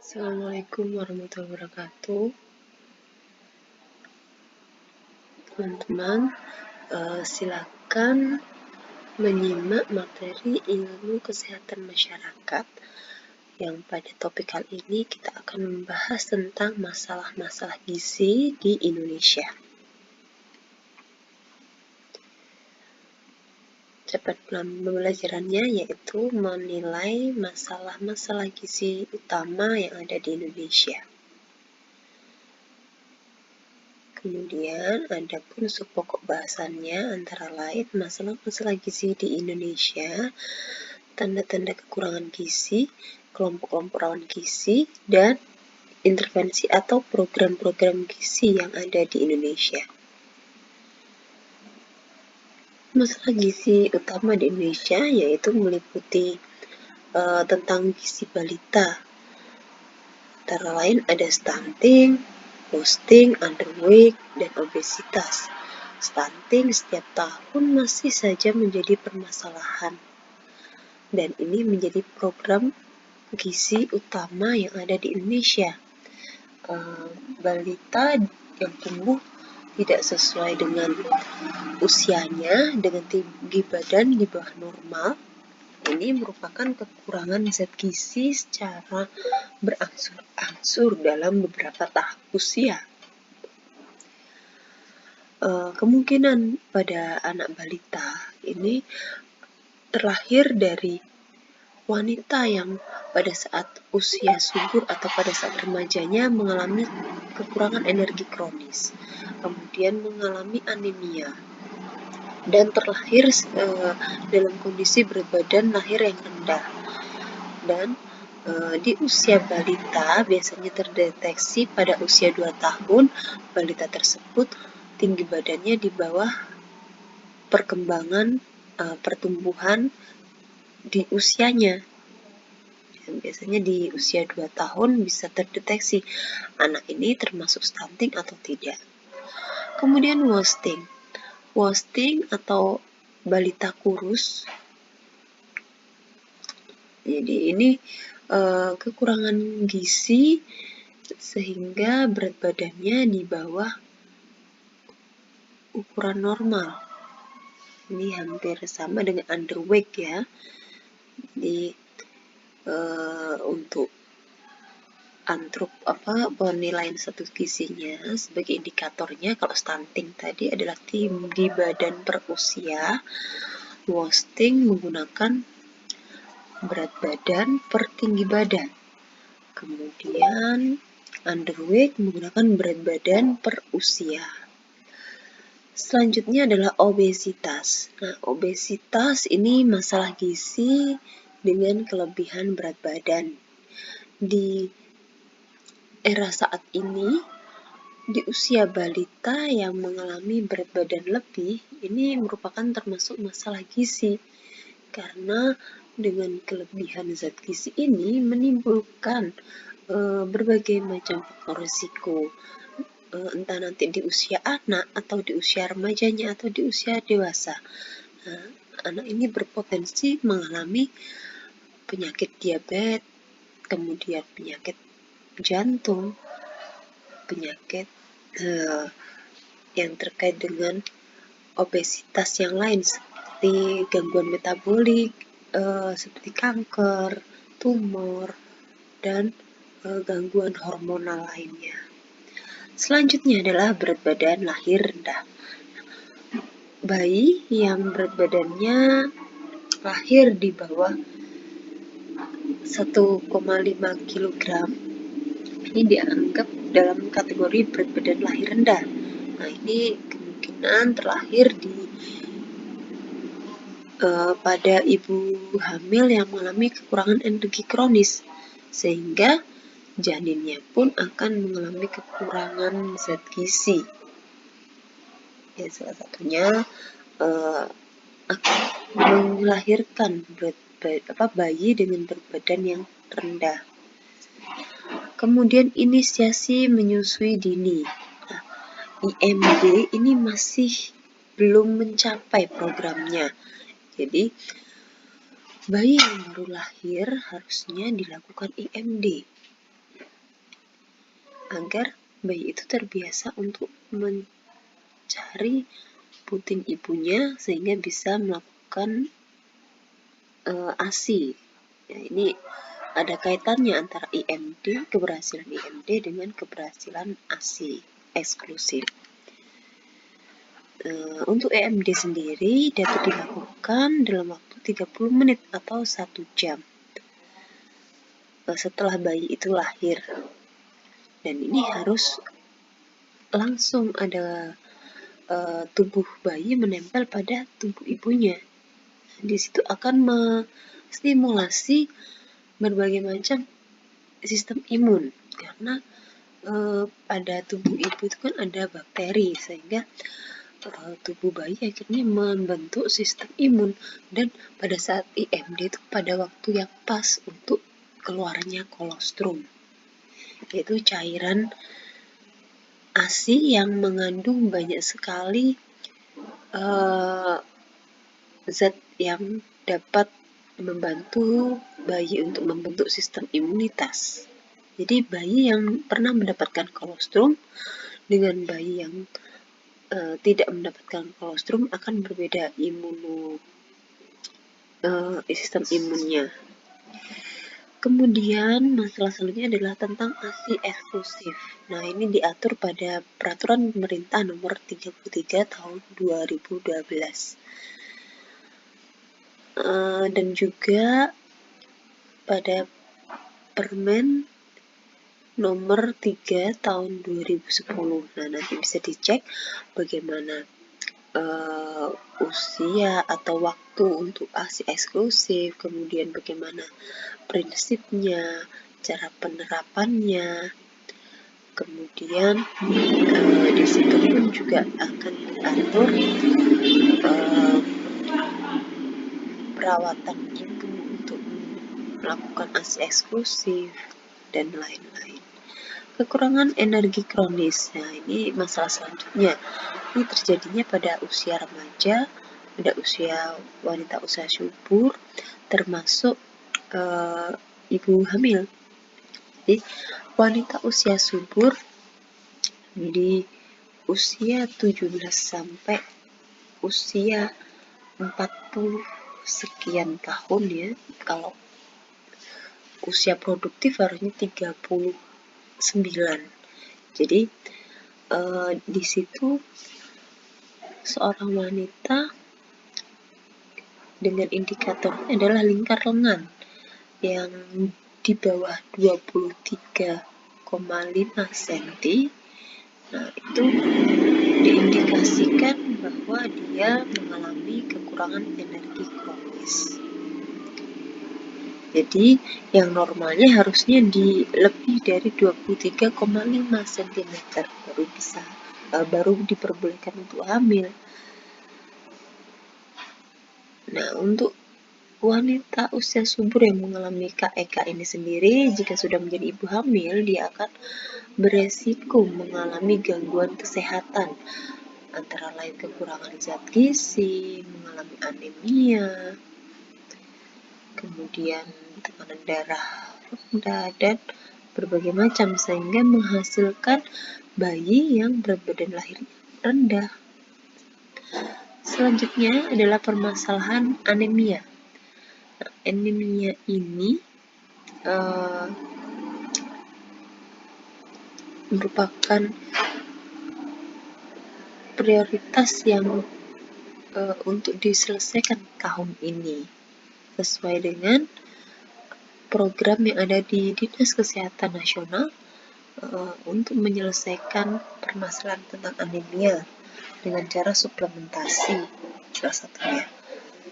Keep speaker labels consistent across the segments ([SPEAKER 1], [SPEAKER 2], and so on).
[SPEAKER 1] Assalamualaikum warahmatullahi wabarakatuh. Teman-teman, silakan menyimak materi ilmu kesehatan masyarakat yang pada topik kali ini kita akan membahas tentang masalah-masalah gizi di Indonesia. Cepat pembelajarannya yaitu menilai masalah-masalah gizi utama yang ada di Indonesia. Kemudian ada pun subpokok bahasannya antara lain masalah-masalah gizi di Indonesia, tanda-tanda kekurangan gizi, kelompok-kelompok rawan gizi, dan intervensi atau program-program gizi yang ada di Indonesia. Masalah gizi utama di Indonesia yaitu meliputi tentang gizi balita. Antara lain ada stunting, posting, underweight, dan obesitas. Stunting setiap tahun masih saja menjadi permasalahan. Dan ini menjadi program gizi utama yang ada di Indonesia. Balita yang tumbuh tidak sesuai dengan usianya, dengan tinggi badan di bawah normal, ini merupakan kekurangan zat gizi secara berangsur-angsur dalam beberapa tahap usia. Kemungkinan pada anak balita ini terlahir dari wanita yang pada saat usia subur atau pada saat remajanya mengalami kekurangan energi kronis, kemudian mengalami anemia, dan terlahir dalam kondisi berat badan lahir yang rendah. Dan di usia balita biasanya terdeteksi pada usia 2 tahun, balita tersebut tinggi badannya di bawah perkembangan pertumbuhan di usianya. Dan biasanya di usia 2 tahun bisa terdeteksi anak ini termasuk stunting atau tidak. Kemudian wasting. Wasting atau balita kurus. Jadi ini kekurangan gizi sehingga berat badannya di bawah ukuran normal. Ini hampir sama dengan underweight ya. Jadi untuk penilaian status gizinya sebagai indikatornya, kalau stunting tadi adalah tinggi badan per usia, wasting menggunakan berat badan per tinggi badan, kemudian underweight menggunakan berat badan per usia. Selanjutnya adalah obesitas. Nah, obesitas ini masalah gizi dengan kelebihan berat badan. Di era saat ini, di usia balita yang mengalami berat badan lebih, ini merupakan termasuk masalah gizi. Karena dengan kelebihan zat gizi ini menimbulkan berbagai macam faktor risiko. Entah nanti di usia anak, atau di usia remajanya, atau di usia dewasa. Anak ini berpotensi mengalami penyakit diabetes, kemudian penyakit jantung, penyakit yang terkait dengan obesitas yang lain seperti gangguan metabolik, seperti kanker, tumor, dan gangguan hormonal lainnya. Selanjutnya adalah berat badan lahir rendah. Bayi yang berat badannya lahir di bawah 1,5 kg ini dianggap dalam kategori berat badan lahir rendah. Nah, ini kemungkinan terlahir pada ibu hamil yang mengalami kekurangan energi kronis, sehingga janinnya pun akan mengalami kekurangan zat gizi. Ya, salah satunya akan melahirkan bayi dengan berat badan yang rendah. Kemudian inisiasi menyusui dini. Nah, IMD ini masih belum mencapai programnya. Jadi bayi yang baru lahir harusnya dilakukan IMD. agar bayi itu terbiasa untuk mencari puting ibunya sehingga bisa melakukan ASI. Ya, ini ada kaitannya antara IMD, keberhasilan IMD dengan keberhasilan ASI eksklusif. Untuk EMD sendiri dapat dilakukan dalam waktu 30 menit atau 1 jam setelah bayi itu lahir. Dan ini harus langsung ada tubuh bayi menempel pada tubuh ibunya. Di situ akan menstimulasi berbagai macam sistem imun, karena pada tubuh ibu itu kan ada bakteri, sehingga tubuh bayi akhirnya membentuk sistem imun. Dan pada saat IMD itu pada waktu yang pas untuk keluarnya kolostrum, yaitu cairan ASI yang mengandung banyak sekali zat yang dapat membantu bayi untuk membentuk sistem imunitas. Jadi bayi yang pernah mendapatkan kolostrum dengan bayi yang tidak mendapatkan kolostrum akan berbeda sistem imunnya. Kemudian masalah selanjutnya adalah tentang ASI eksklusif. Nah, ini diatur pada Peraturan Pemerintah Nomor 33 Tahun 2012. Dan juga pada Permen Nomor 3 Tahun 2010. Nah, nanti bisa dicek bagaimana usia atau waktu untuk ASI eksklusif, kemudian bagaimana prinsipnya, cara penerapannya, kemudian di situ pun juga akan diatur perawatan ibu untuk melakukan ASI eksklusif dan lain-lain. Kekurangan energi kronis. Nah, ini masalah selanjutnya. Ini terjadinya pada usia remaja, pada usia wanita usia subur, termasuk ibu hamil. Jadi, wanita usia subur di usia 17 sampai usia 40 sekian tahun ya. Kalau usia produktif harusnya 39. Jadi di situ seorang wanita dengan indikatornya adalah lingkar lengan yang di bawah 23,5 cm. Nah, itu diindikasikan bahwa dia mengalami kekurangan energi kronis. Jadi yang normalnya harusnya di lebih dari 23,5 cm baru diperbolehkan untuk hamil. Nah, untuk wanita usia subur yang mengalami KEK ini sendiri, jika sudah menjadi ibu hamil, dia akan beresiko mengalami gangguan kesehatan, antara lain kekurangan zat gizi, mengalami anemia, kemudian tekanan darah rendah, dan berbagai macam, sehingga menghasilkan bayi yang berat badan lahirnya rendah. Selanjutnya adalah permasalahan anemia. Nah, anemia ini merupakan prioritas yang untuk diselesaikan tahun ini sesuai dengan program yang ada di Dinas Kesehatan Nasional untuk menyelesaikan permasalahan tentang anemia dengan cara suplementasi salah satunya.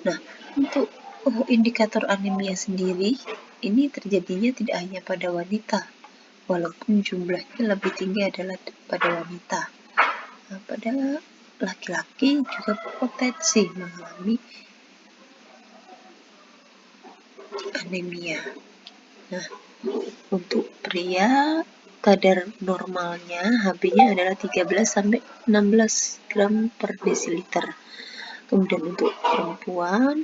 [SPEAKER 1] Nah, untuk indikator anemia sendiri ini terjadinya tidak hanya pada wanita, walaupun jumlahnya lebih tinggi adalah pada wanita. Nah, pada laki-laki juga berpotensi mengalami anemia. Nah, untuk pria kadar normalnya HB-nya adalah 13-16 gram per desiliter. Kemudian untuk perempuan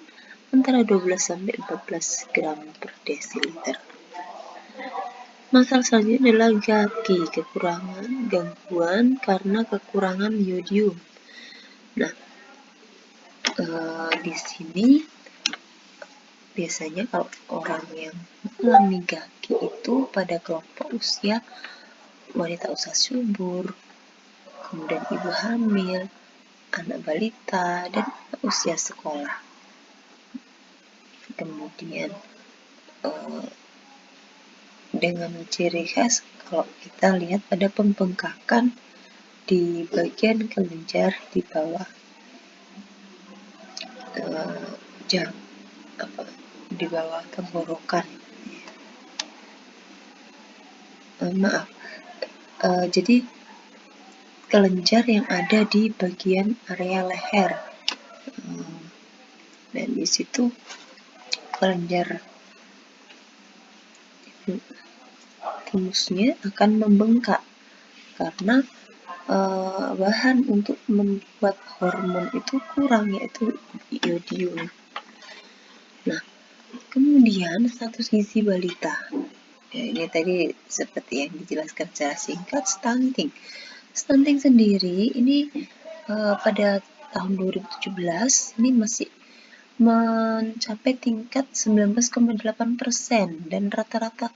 [SPEAKER 1] antara 12-14 gram per desiliter. Masalah selanjutnya adalah GAGI, gangguan karena kekurangan yodium. Nah, di sini biasanya kalau orang yang mengalami GAGI itu pada kelompok usia wanita usia subur, kemudian ibu hamil, anak balita, dan usia sekolah. Kemudian dengan ciri khas kalau kita lihat pada pembengkakan di bagian kelenjar di bawah di bawah tenggorokan. Jadi kelenjar yang ada di bagian area leher, dan di situ kelenjar timusnya akan membengkak karena bahan untuk membuat hormon itu kurang, yaitu iodium. Nah, kemudian status gizi balita. Ya, ini tadi seperti yang dijelaskan secara singkat, stunting. Stunting sendiri ini pada tahun 2017 ini masih mencapai tingkat 19,8% dan rata-rata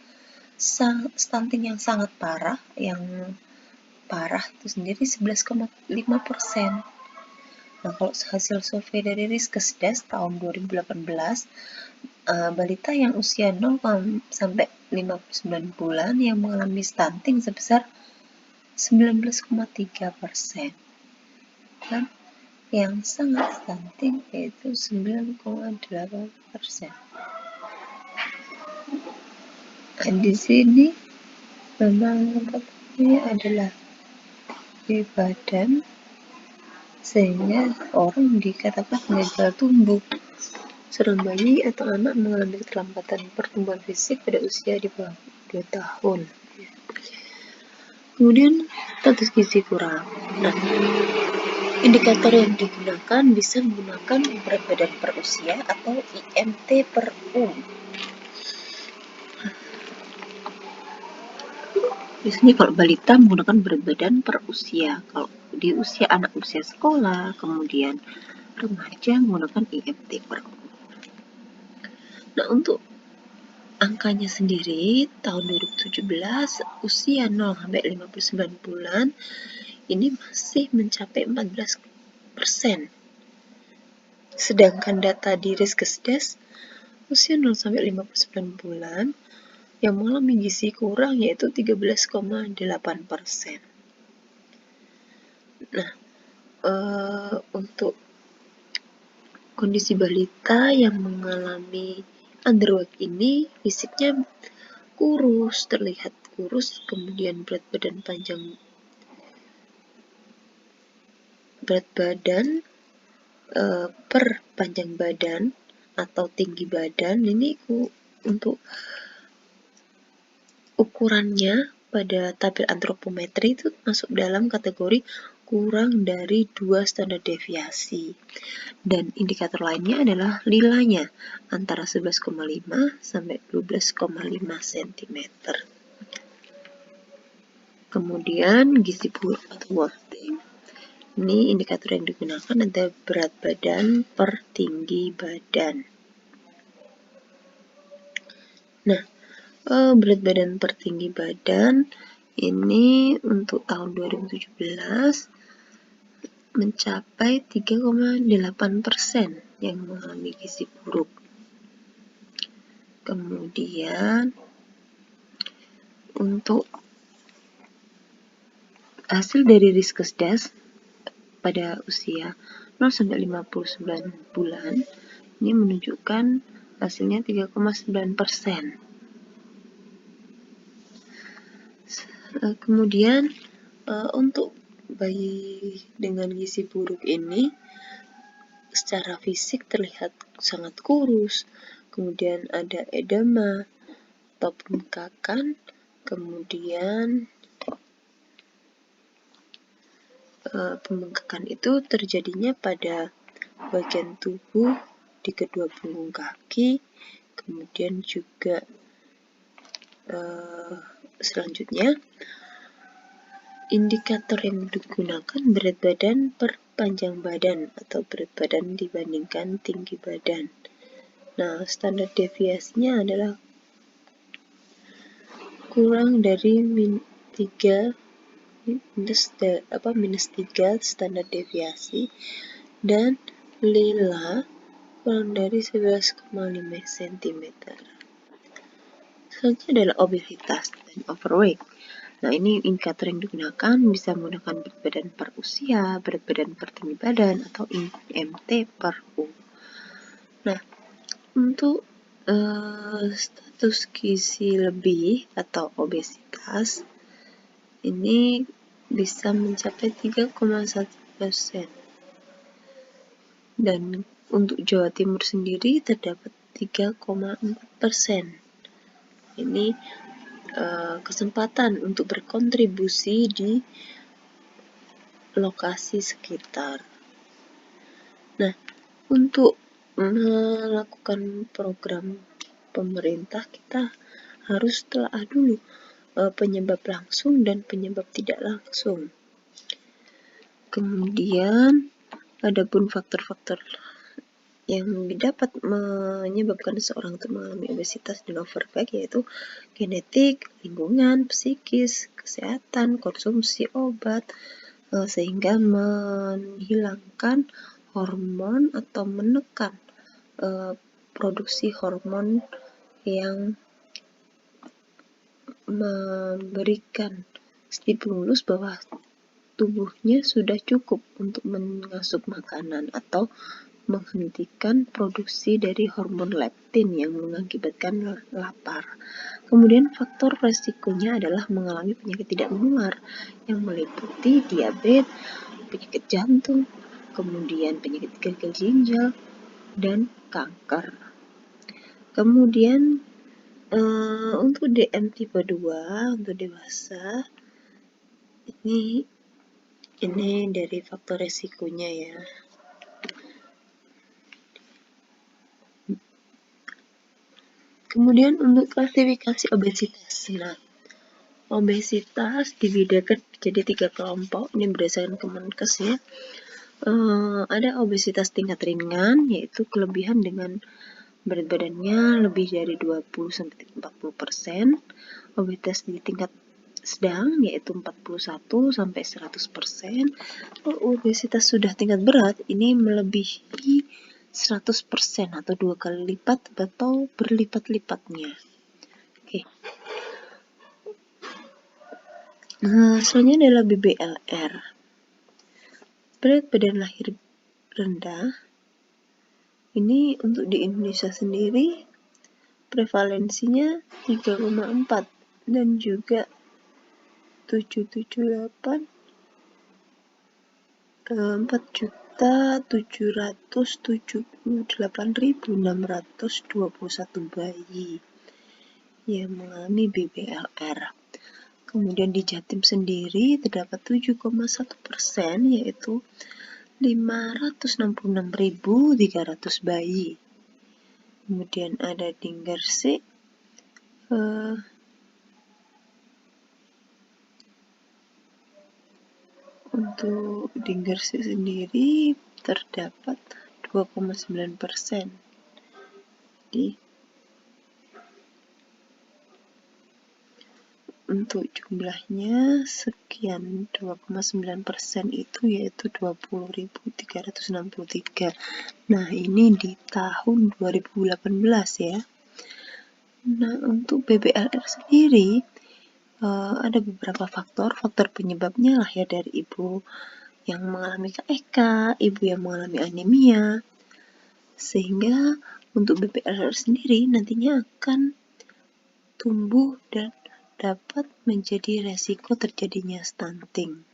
[SPEAKER 1] stunting yang sangat parah, itu sendiri 11,5%. Nah, kalau hasil survei dari Riskesdas tahun 2018, balita yang usia 0 sampai 59 bulan yang mengalami stunting sebesar 19,3%. Dan yang sangat stunting yaitu 9,8%. Nah, di sini memang ini adalah di badan, sehingga orang dikatakan gagal tumbuh. Seorang bayi atau anak mengalami keterlambatan pertumbuhan fisik pada usia di bawah 2 tahun. Kemudian status gizi kurang. Nah, indikator yang digunakan bisa menggunakan berat badan per usia atau IMT per U. Biasanya kalau balita menggunakan berat badan per usia. Kalau di usia anak usia sekolah, kemudian remaja menggunakan IMT per U. Nah, untuk angkanya sendiri tahun 2017 usia 0 sampai 59 bulan ini masih mencapai 14%. Sedangkan data di Riskesdas usia 0 sampai 59 bulan yang mengalami gizi kurang yaitu 13,8%. Nah, untuk kondisi balita yang mengalami underweight ini fisiknya kurus, terlihat kurus, kemudian berat badan per panjang badan atau tinggi badan ini untuk ukurannya pada tabel antropometri itu masuk dalam kategori kurang dari 2 standar deviasi. Dan indikator lainnya adalah lilanya antara 11,5 sampai 12,5 cm. Kemudian gizi buruk atau worting. Ini indikator yang digunakan adalah berat badan per tinggi badan. Nah, berat badan per tinggi badan ini untuk tahun 2017 mencapai 3,8% yang mengalami gizi buruk. Kemudian untuk hasil dari Riskesdas pada usia 0 sampai 59 bulan ini menunjukkan hasilnya 3,9%. Kemudian untuk bayi dengan gizi buruk ini secara fisik terlihat sangat kurus, kemudian ada edema atau pembengkakan, kemudian pembengkakan itu terjadinya pada bagian tubuh di kedua punggung kaki, kemudian juga Selanjutnya, indikator yang digunakan berat badan per panjang badan atau berat badan dibandingkan tinggi badan. Nah, standar deviasinya adalah kurang dari minus 3 standar deviasi, dan lila kurang dari 11,5 cm. Selanjutnya adalah obesitas dan overweight. Nah, ini indikator yang digunakan bisa menggunakan berat badan per usia, berat badan per tinggi badan, atau IMT per U. Nah, untuk status gizi lebih atau obesitas ini bisa mencapai 3,1%. Dan untuk Jawa Timur sendiri terdapat 3,4%. Ini kesempatan untuk berkontribusi di lokasi sekitar. Nah, untuk melakukan program pemerintah, kita harus telah dulu penyebab langsung dan penyebab tidak langsung. Kemudian, adapun faktor-faktor yang dapat menyebabkan seseorang itu mengalami obesitas dan overweight yaitu genetik, lingkungan, psikis, kesehatan, konsumsi obat, sehingga menghilangkan hormon atau menekan produksi hormon yang memberikan stimulus bahwa tubuhnya sudah cukup untuk mengasup makanan atau menghentikan produksi dari hormon leptin yang mengakibatkan lapar. Kemudian faktor resikonya adalah mengalami penyakit tidak menular yang meliputi diabetes, penyakit jantung, kemudian penyakit gagal ginjal, dan kanker. Kemudian untuk DM tipe 2 untuk dewasa ini dari faktor resikonya ya. Kemudian untuk klasifikasi obesitas. Nah, obesitas dibedakan jadi 3 kelompok, ini berdasarkan Kemenkes ya. Ada obesitas tingkat ringan, yaitu kelebihan dengan berat badannya lebih dari 20-40%. Obesitas di tingkat sedang, yaitu 41-100%. Obesitas sudah tingkat berat, ini melebihi 100% atau 2 kali lipat atau berlipat-lipatnya. Oke. Selanjutnya adalah BBLR. Berat badan lahir rendah. Ini untuk di Indonesia sendiri prevalensinya 3,4 dan juga 4.778.621 bayi yang mengalami BBLR. Kemudian di Jatim sendiri terdapat 7,1%, yaitu 566.300 bayi. Kemudian ada di Gresik untuk di Gresik sendiri terdapat 2,9%. Jadi untuk jumlahnya sekian, 2,9% itu yaitu 20.363. Nah, ini di tahun 2018 ya. Nah, untuk BBLR sendiri ada beberapa faktor penyebabnya lah ya, dari ibu yang mengalami KEK, ibu yang mengalami anemia, sehingga untuk BBLR sendiri nantinya akan tumbuh dan dapat menjadi resiko terjadinya stunting.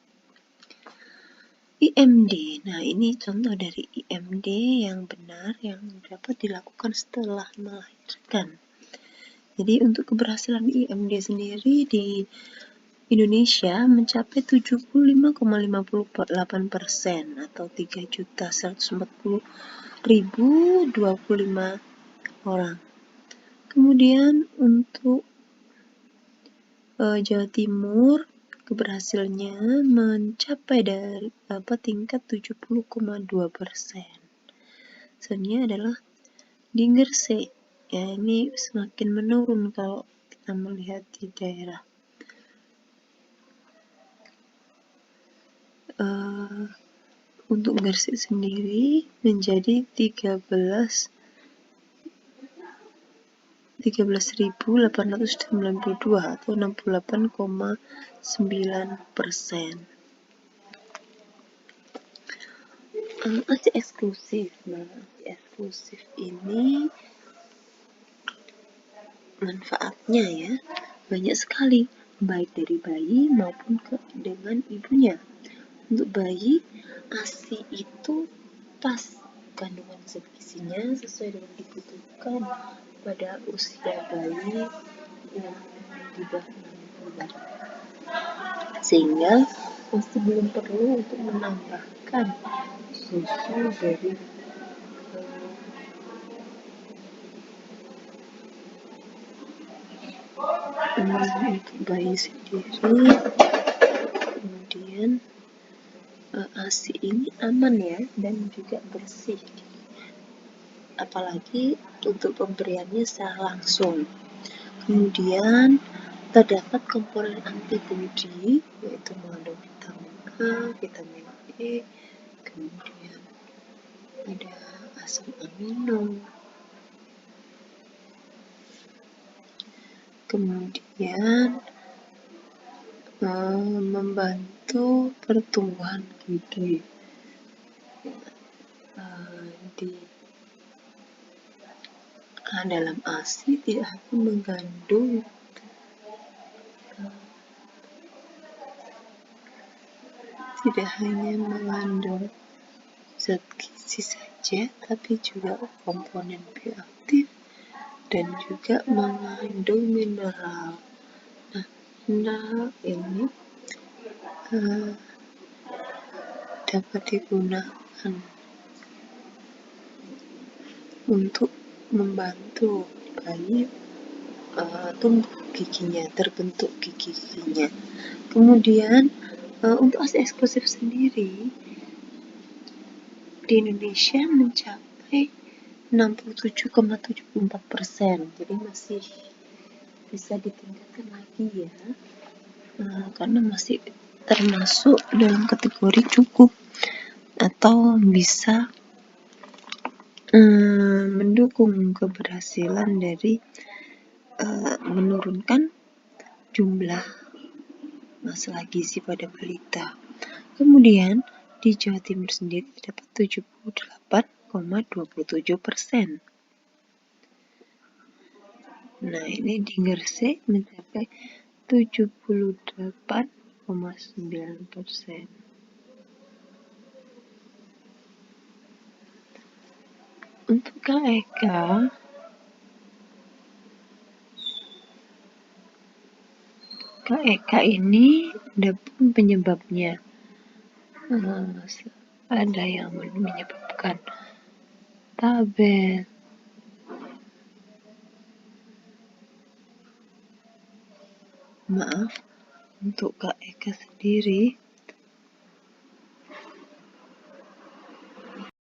[SPEAKER 1] IMD, nah ini contoh dari IMD yang benar yang dapat dilakukan setelah melahirkan. Jadi untuk keberhasilan IMD sendiri di Indonesia mencapai 75,58% atau 3.140.025 orang. Kemudian untuk Jawa Timur keberhasilannya mencapai dari tingkat 70,2%. Selanjutnya adalah di Gresik, ya ini semakin menurun kalau kita melihat di daerah. Untuk Gresik sendiri menjadi 13.892 atau 68,9%. Aksi eksklusif. Nah, aksi eksklusif ini manfaatnya ya banyak sekali, baik dari bayi maupun dengan ibunya. Untuk bayi, ASI itu pas kandungan zat gizinya sesuai dengan dibutuhkan pada usia bayi yang di bawah 6 bulan, sehingga masih belum perlu untuk menambahkan susu dari untuk bayi sendiri. Kemudian ASI ini aman ya dan juga bersih, apalagi untuk pemberiannya secara langsung. Kemudian terdapat komponen antibodi, yaitu mengandung vitamin A, vitamin E, kemudian ada asam amino, kemudian membantu pertumbuhan gigi. Dalam ASI tidak hanya mengandung zat gizi saja, tapi juga komponen bioaktif dan juga mengandung mineral. Nah, mineral ini dapat digunakan untuk membantu bayi terbentuk giginya. Kemudian untuk ASI eksklusif sendiri di Indonesia mencapai 67,74%, jadi masih bisa ditingkatkan lagi ya, karena masih termasuk dalam kategori cukup atau bisa mendukung keberhasilan dari menurunkan jumlah masalah gizi pada balita. Kemudian di Jawa Timur sendiri terdapat 78,27%. Nah, ini di Gresik mencapai 78,9%. Untuk KEK ini ada pun penyebabnya. Ada yang menyebabkan tabel, untuk KEK sendiri